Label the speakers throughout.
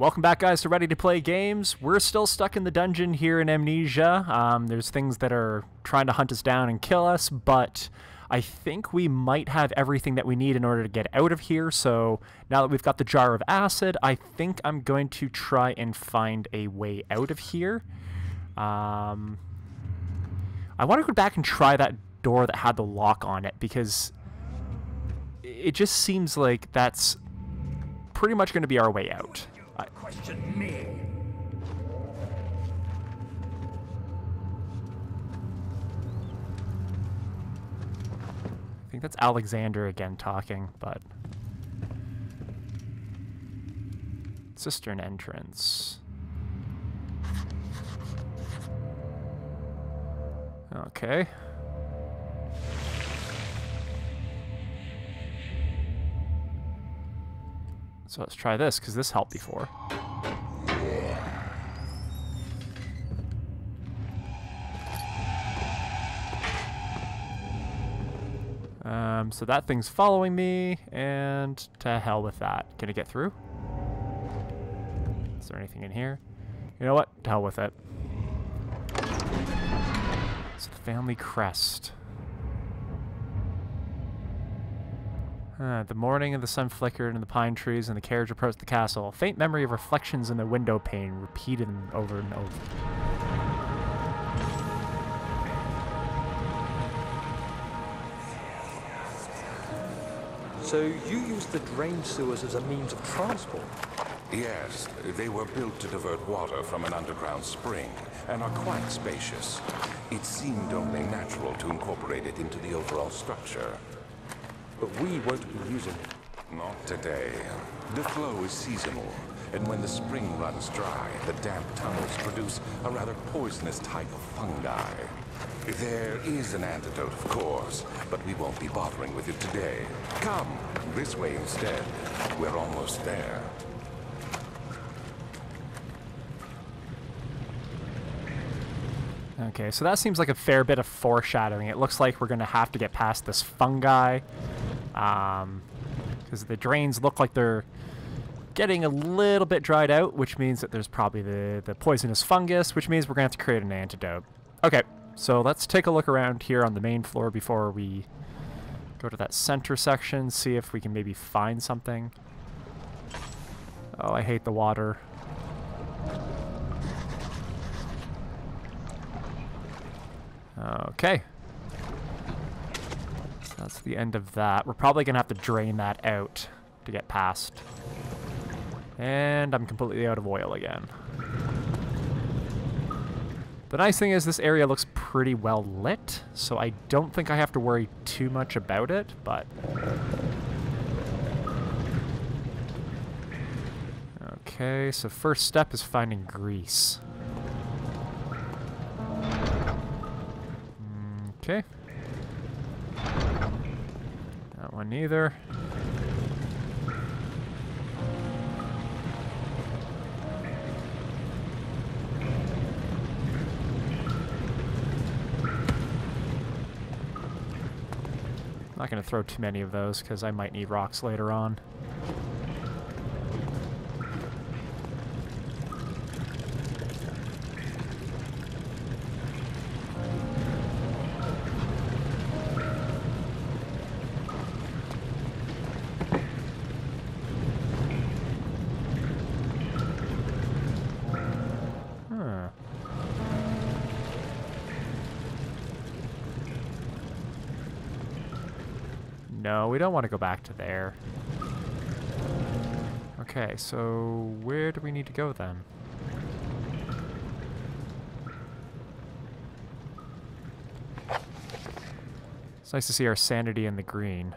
Speaker 1: Welcome back, guys, to Ready to Play Games. We're still stuck in the dungeon here in Amnesia. There's things that are trying to hunt us down and kill us, but I think we might have everything that we need in order to get out of here. So now that we've got the jar of acid, I think I'm going to try and find a way out of here. I want to go back and try that door that had the lock on it, because it just seems like that's pretty much going to be our way out.
Speaker 2: Question me.
Speaker 1: I think that's Alexander again talking, but... Cistern entrance. Okay. So let's try this, because this helped before. So that thing's following me, and to hell with that. Can I get through? Is there anything in here? You know what? To hell with it. It's the family crest. The morning of the sun flickered in the pine trees, and the carriage approached the castle. A faint memory of reflections in the window pane repeated over and over.
Speaker 3: So you used the drain sewers as a means of transport?
Speaker 4: Yes, they were built to divert water from an underground spring and are quite spacious. It seemed only natural to incorporate it into the overall structure.
Speaker 3: But we won't be using it.
Speaker 4: Not today. The flow is seasonal, and when the spring runs dry, the damp tunnels produce a rather poisonous type of fungi. There is an antidote, of course, but we won't be bothering with it today. Come, this way instead. We're almost there.
Speaker 1: Okay, so that seems like a fair bit of foreshadowing. It looks like we're going to have to get past this fungi. Because the drains look like they're getting a little bit dried out, which means that there's probably the poisonous fungus, which means we're going to have to create an antidote. Okay, so let's take a look around here on the main floor before we go to that center section, see if we can maybe find something. Oh, I hate the water. Okay. So that's the end of that. We're probably going to have to drain that out to get past. And I'm completely out of oil again. The nice thing is this area looks pretty well lit, so I don't think I have to worry too much about it, but... Okay, so first step is finding grease. Okay. That one neither. Not going to throw too many of those because I might need rocks later on. No, we don't want to go back to there. Okay, so where do we need to go then? It's nice to see our sanity in the green.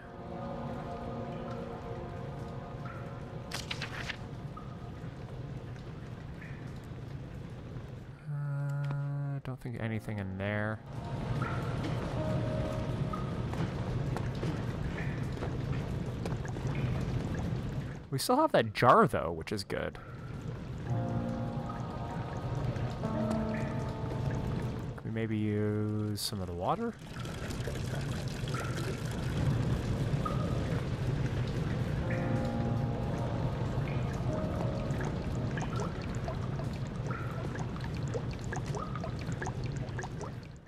Speaker 1: I don't think anything in there. We still have that jar, though, which is good. Can we maybe use some of the water?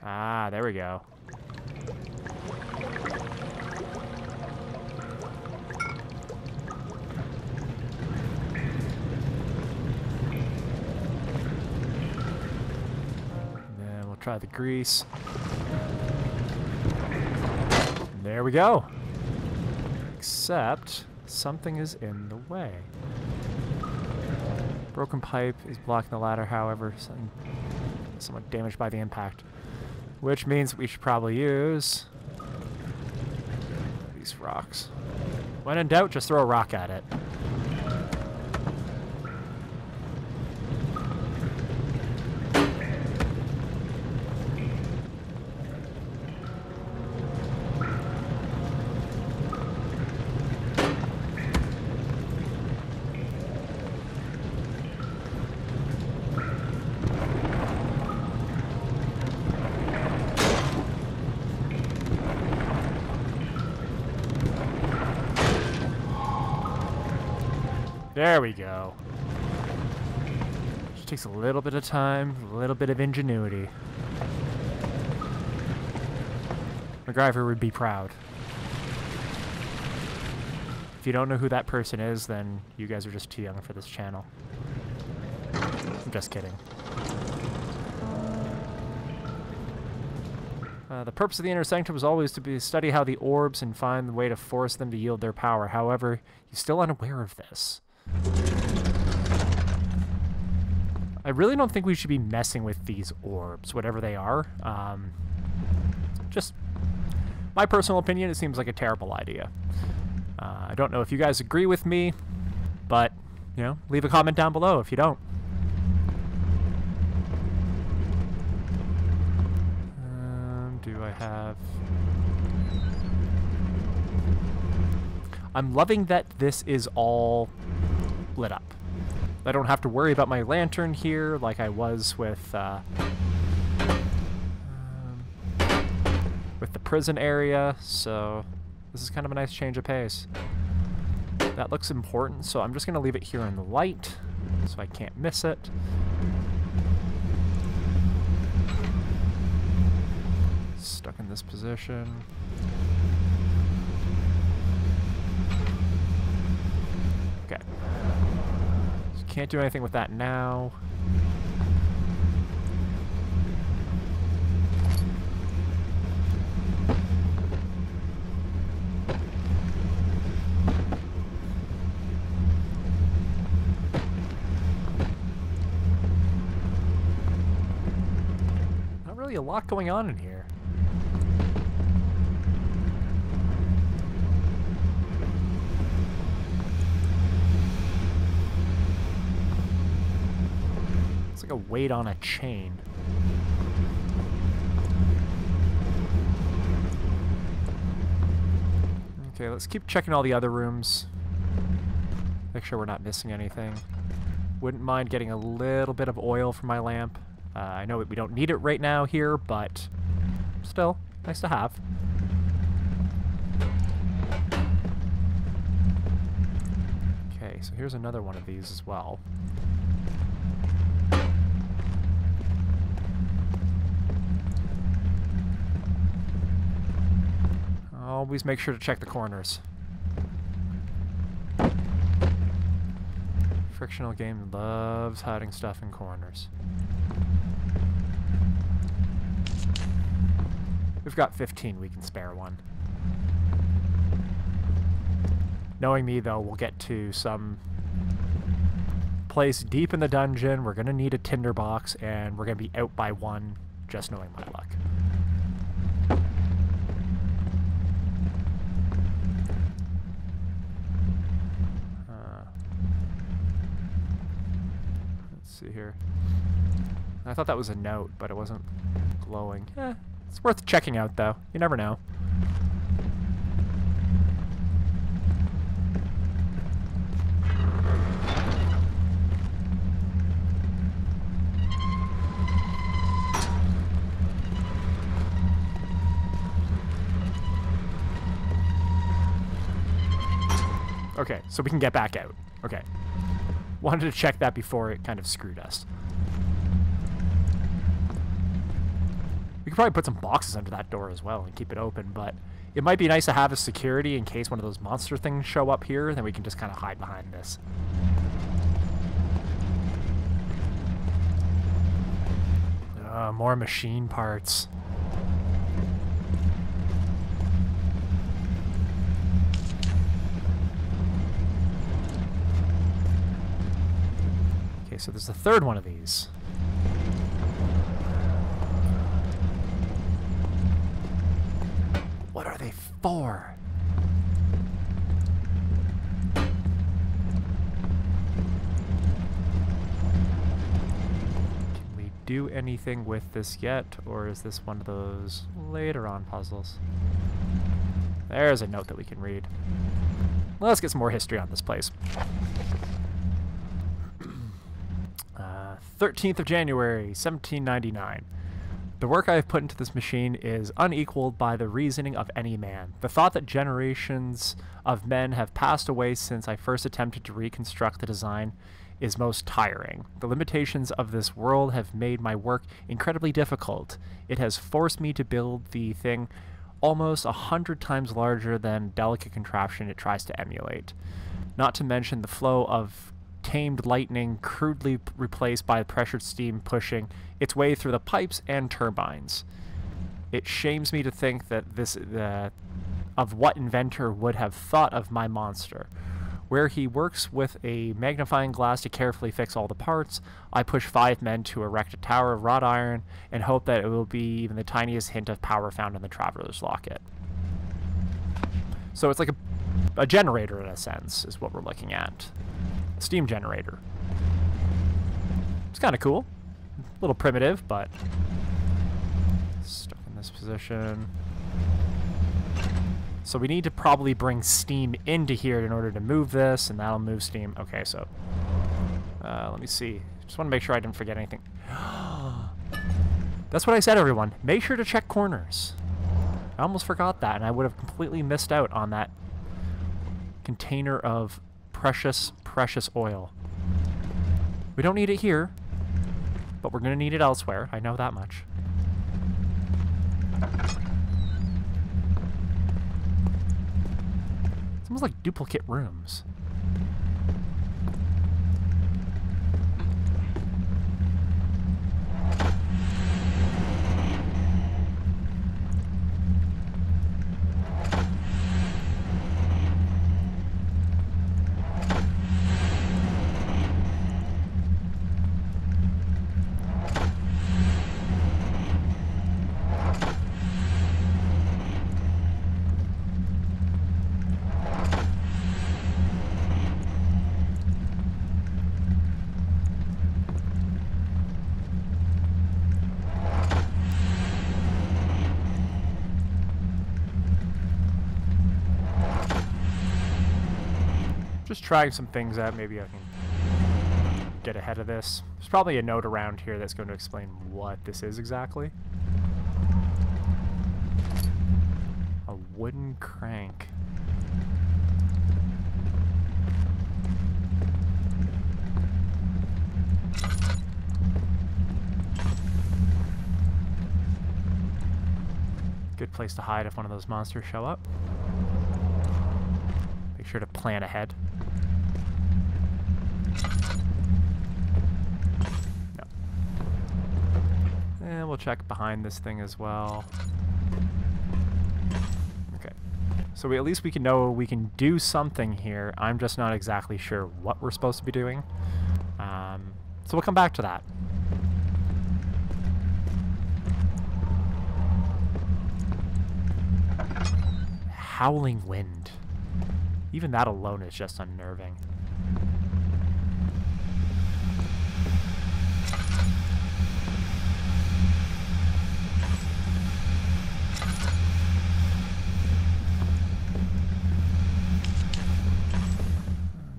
Speaker 1: Ah, there we go. Then we'll try the grease. And there we go. Except something is in the way. Broken pipe is blocking the ladder, however, something somewhat damaged by the impact. Which means we should probably use these rocks. When in doubt, just throw a rock at it. There we go. Just takes a little bit of time, a little bit of ingenuity. MacGyver would be proud. If you don't know who that person is, then you guys are just too young for this channel. I'm just kidding. The purpose of the Inner Sanctum was always to study how the orbs and find the way to force them to yield their power. However, you're still unaware of this. I really don't think we should be messing with these orbs, whatever they are. Just my personal opinion, it seems like a terrible idea. I don't know if you guys agree with me, but, you know, leave a comment down below if you don't. Do I have... I'm loving that this is all lit up. I don't have to worry about my lantern here like I was with the prison area, so this is kind of a nice change of pace. That looks important, so I'm just going to leave it here in the light so I can't miss it. Stuck in this position. Okay. So can't do anything with that now. Not really a lot going on in here. A weight on a chain. Okay, let's keep checking all the other rooms. Make sure we're not missing anything. Wouldn't mind getting a little bit of oil for my lamp. I know we don't need it right now here, but still, nice to have. Okay, so here's another one of these as well. Always make sure to check the corners. Frictional game loves hiding stuff in corners. We've got 15, we can spare one. Knowing me, though, we'll get to some place deep in the dungeon. We're going to need a tinderbox, and we're going to be out by one, just knowing my luck. See here. I thought that was a note, but it wasn't glowing. It's worth checking out, though. You never know. Okay, so we can get back out. Okay. Wanted to check that before it kind of screwed us. We could probably put some boxes under that door as well and keep it open, but it might be nice to have as security in case one of those monster things show up here, then we can just kind of hide behind this. More machine parts. Okay, so there's the third one of these. What are they for? Do anything with this yet, or is this one of those later on puzzles? There's a note that we can read. Let's get some more history on this place. 13th of January, 1799. The work I have put into this machine is unequaled by the reasoning of any man. The thought that generations of men have passed away since I first attempted to reconstruct the design is most tiring. The limitations of this world have made my work incredibly difficult. It has forced me to build the thing almost 100 times larger than delicate contraption it tries to emulate. Not to mention the flow of tamed lightning crudely replaced by pressured steam pushing its way through the pipes and turbines. It shames me to think that of what inventor would have thought of my monster. Where he works with a magnifying glass to carefully fix all the parts, I push 5 men to erect a tower of wrought iron and hope that it will be even the tiniest hint of power found in the Traveler's Locket. So it's like a generator in a sense, is what we're looking at. Steam generator. It's kind of cool. A little primitive, but stuck in this position. So we need to probably bring steam into here in order to move this, and that'll move steam. Okay, so let me see. Just want to make sure I didn't forget anything. That's what I said, everyone. Make sure to check corners. I almost forgot that, and I would have completely missed out on that container of precious, precious oil. We don't need it here, but we're going to need it elsewhere. I know that much. It's almost like duplicate rooms. Just trying some things out. Maybe I can get ahead of this. There's probably a note around here that's going to explain what this is exactly. A wooden crank. Good place to hide if one of those monsters show up. Make sure to plan ahead. No. And we'll check behind this thing as well. Okay. So at least we can know we can do something here. I'm just not exactly sure what we're supposed to be doing. So we'll come back to that. Howling wind. Even that alone is just unnerving.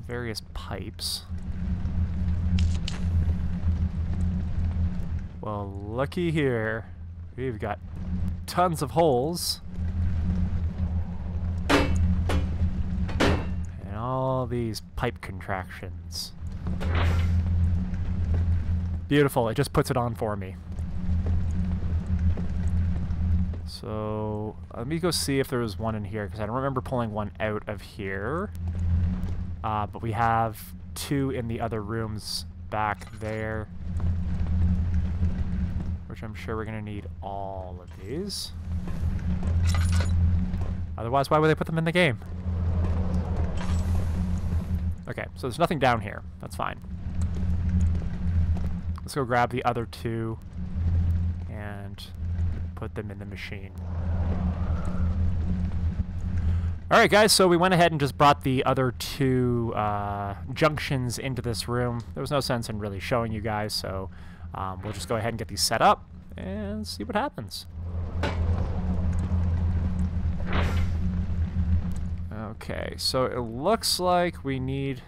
Speaker 1: Various pipes. Well, looky here. We've got tons of holes. And all these pipe contractions. Beautiful, it just puts it on for me. So let me go see if there was one in here, because I don't remember pulling one out of here. But we have 2 in the other rooms back there, which I'm sure we're going to need all of these. Otherwise, why would they put them in the game? Okay, so there's nothing down here. That's fine. Let's go grab the other 2 and put them in the machine. Alright guys, so we went ahead and just brought the other 2 junctions into this room. There was no sense in really showing you guys, so we'll just go ahead and get these set up and see what happens. Okay, so it looks like we need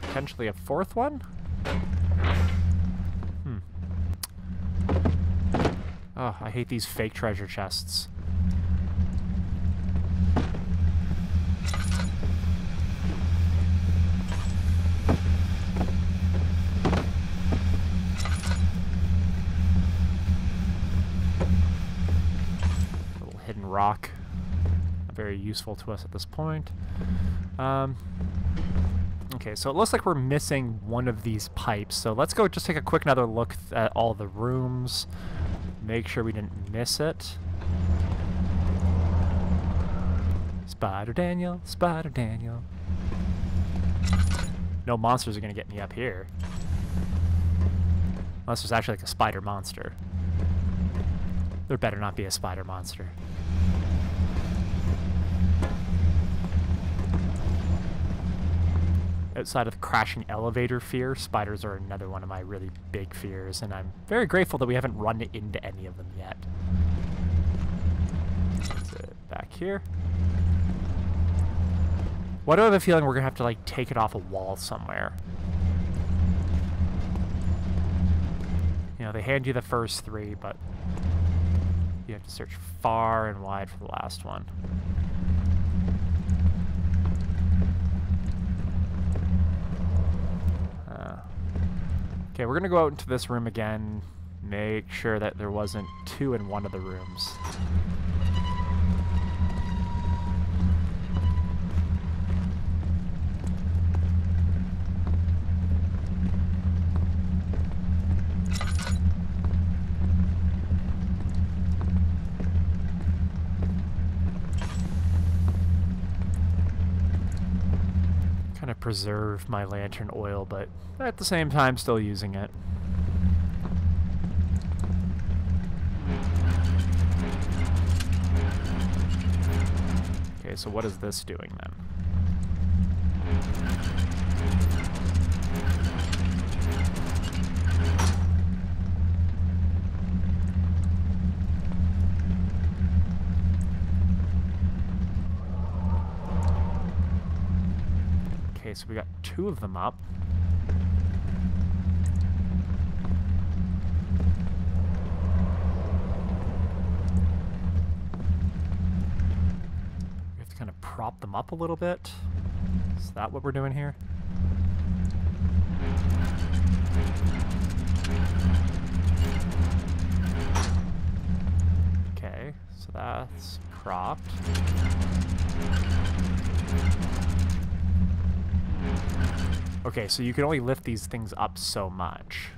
Speaker 1: potentially a 4th one? Oh, I hate these fake treasure chests. Little hidden rock. Very useful to us at this point. Okay, so it looks like we're missing one of these pipes. So let's go just take a quick another look at all the rooms. Make sure we didn't miss it. Spider Daniel, Spider Daniel. No monsters are gonna get me up here. Unless there's actually like a spider monster. There better not be a spider monster. Outside of the crashing elevator fear, spiders are another one of my really big fears, and I'm very grateful that we haven't run into any of them yet. That's it back here. Why do I have a feeling we're gonna have to like take it off a wall somewhere? You know, they hand you the first 3, but you have to search far and wide for the last one. Okay, we're gonna go out into this room again, make sure that there wasn't 2 in one of the rooms. Kind of preserve my lantern oil, but at the same time still using it. Okay, so what is this doing then? Okay, so we got 2 of them up. We have to kind of prop them up a little bit. Is that what we're doing here? Okay, so that's propped. Okay, so you can only lift these things up so much.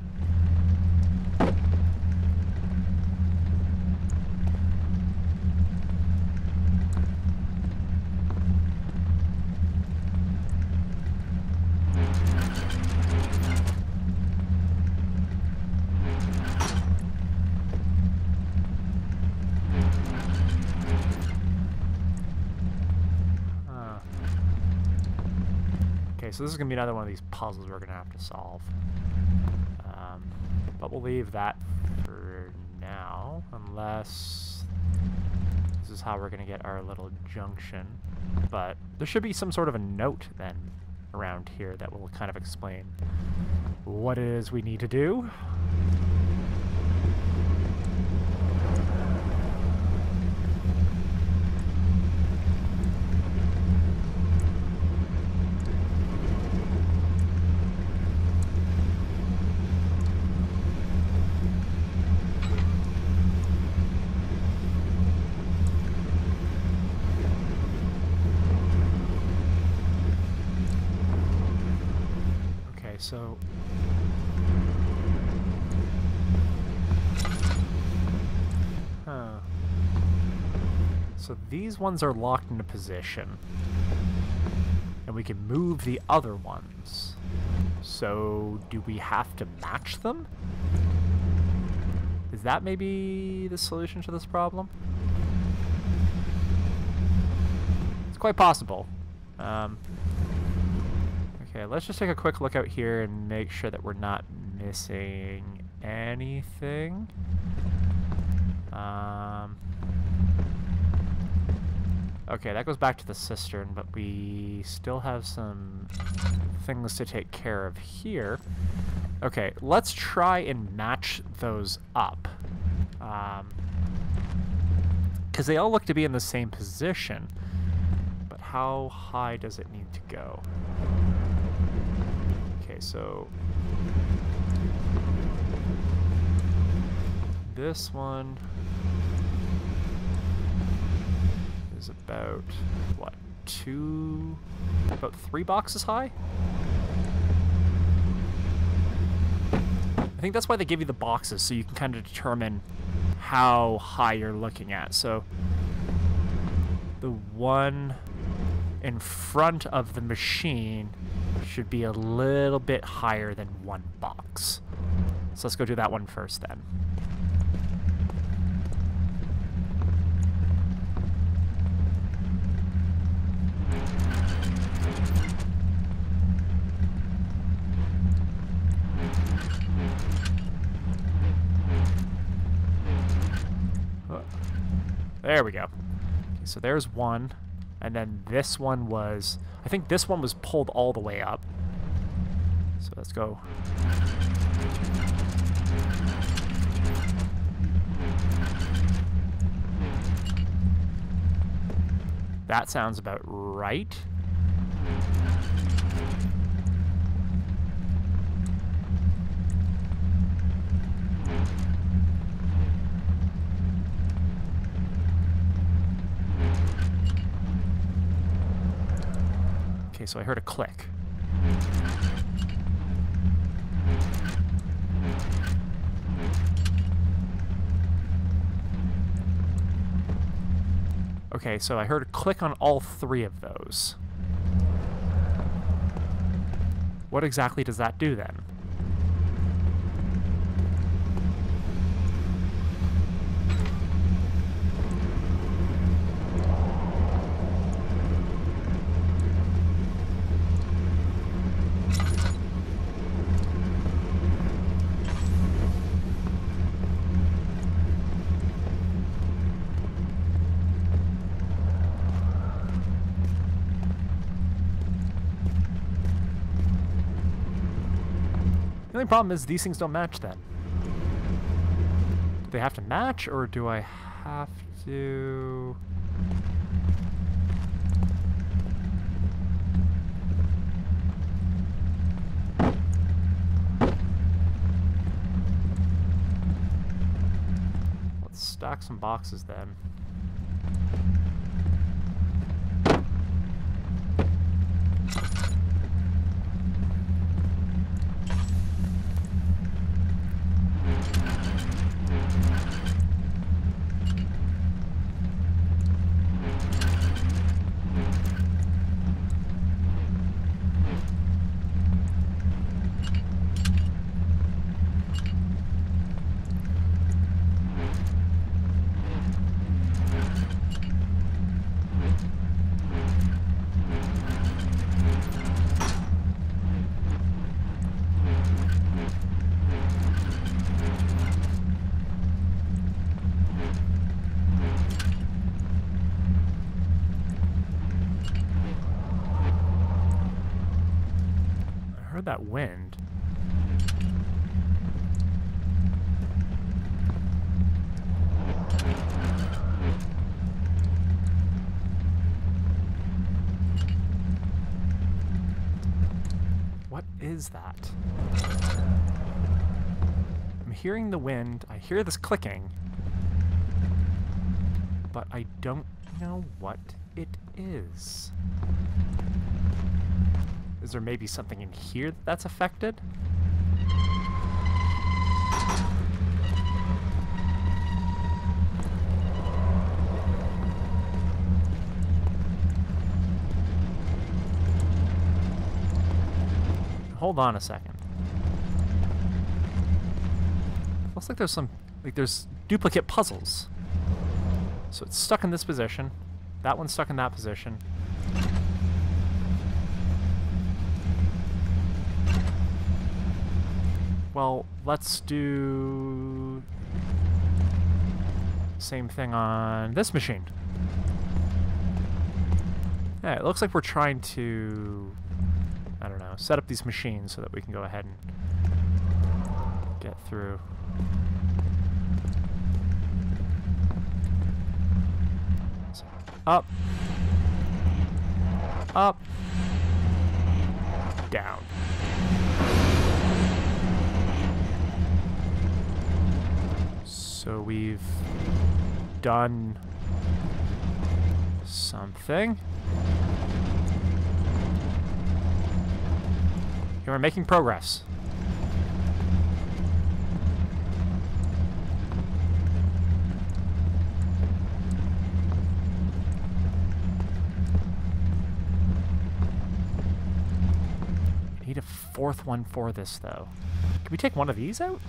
Speaker 1: So this is going to be another one of these puzzles we're going to have to solve. But we'll leave that for now, unless this is how we're going to get our little junction. But there should be some sort of a note then around here that will kind of explain what it is we need to do. so... Huh. So these ones are locked into position. And we can move the other ones. So do we have to match them? Is that maybe the solution to this problem? It's quite possible. Okay, let's just take a quick look out here and make sure that we're not missing anything. Okay, that goes back to the cistern, but we still have some things to take care of here. Okay, let's try and match those up. Because they all look to be in the same position. But how high does it need to go? Okay, so... this one is about, what, about 3 boxes high? I think that's why they give you the boxes, so you can kind of determine how high you're looking at. So the one in front of the machine should be a little bit higher than 1 box. So let's go do that one first then. There we go. Okay, so there's one, and then this one was... I think this one was pulled all the way up. So let's go. That sounds about right. Okay, so I heard a click. Okay, so I heard a click on all 3 of those. What exactly does that do then? The only problem is these things don't match then. Do they have to match, or do I have to... Let's stack some boxes then. That wind. What is that? I'm hearing the wind. I hear this clicking, but I don't know what it is. Is Is there maybe something in here that's affected? Hold on a second. Looks like there's there's duplicate puzzles. So it's stuck in this position. That one's stuck in that position. Well, let's do same thing on this machine. Yeah, it looks like we're trying to, I don't know, set up these machines so that we can go ahead and get through. So, up. Up. Down. So we've done something. We're making progress. I need a fourth one for this, though. Can we take one of these out?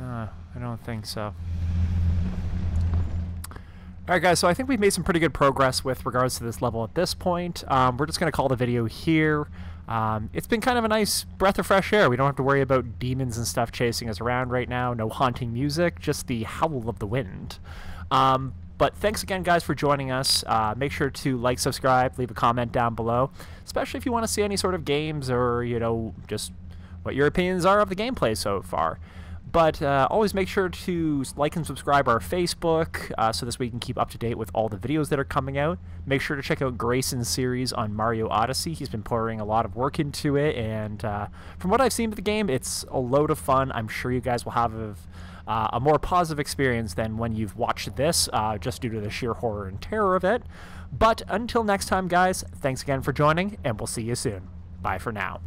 Speaker 1: No, I don't think so. Alright guys, so I think we've made some pretty good progress with regards to this level at this point. We're just going to call the video here. It's been kind of a nice breath of fresh air. We don't have to worry about demons and stuff chasing us around right now. No haunting music, just the howl of the wind. But thanks again guys for joining us. Make sure to like, subscribe, leave a comment down below. Especially if you want to see any sort of games or, you know, just what your opinions are of the gameplay so far. But always make sure to like and subscribe our Facebook so this way you can keep up to date with all the videos that are coming out. Make sure to check out Grayson's series on Mario Odyssey. He's been pouring a lot of work into it, and from what I've seen of the game, it's a load of fun. I'm sure you guys will have a more positive experience than when you've watched this, just due to the sheer horror and terror of it. But until next time, guys, thanks again for joining, and we'll see you soon. Bye for now.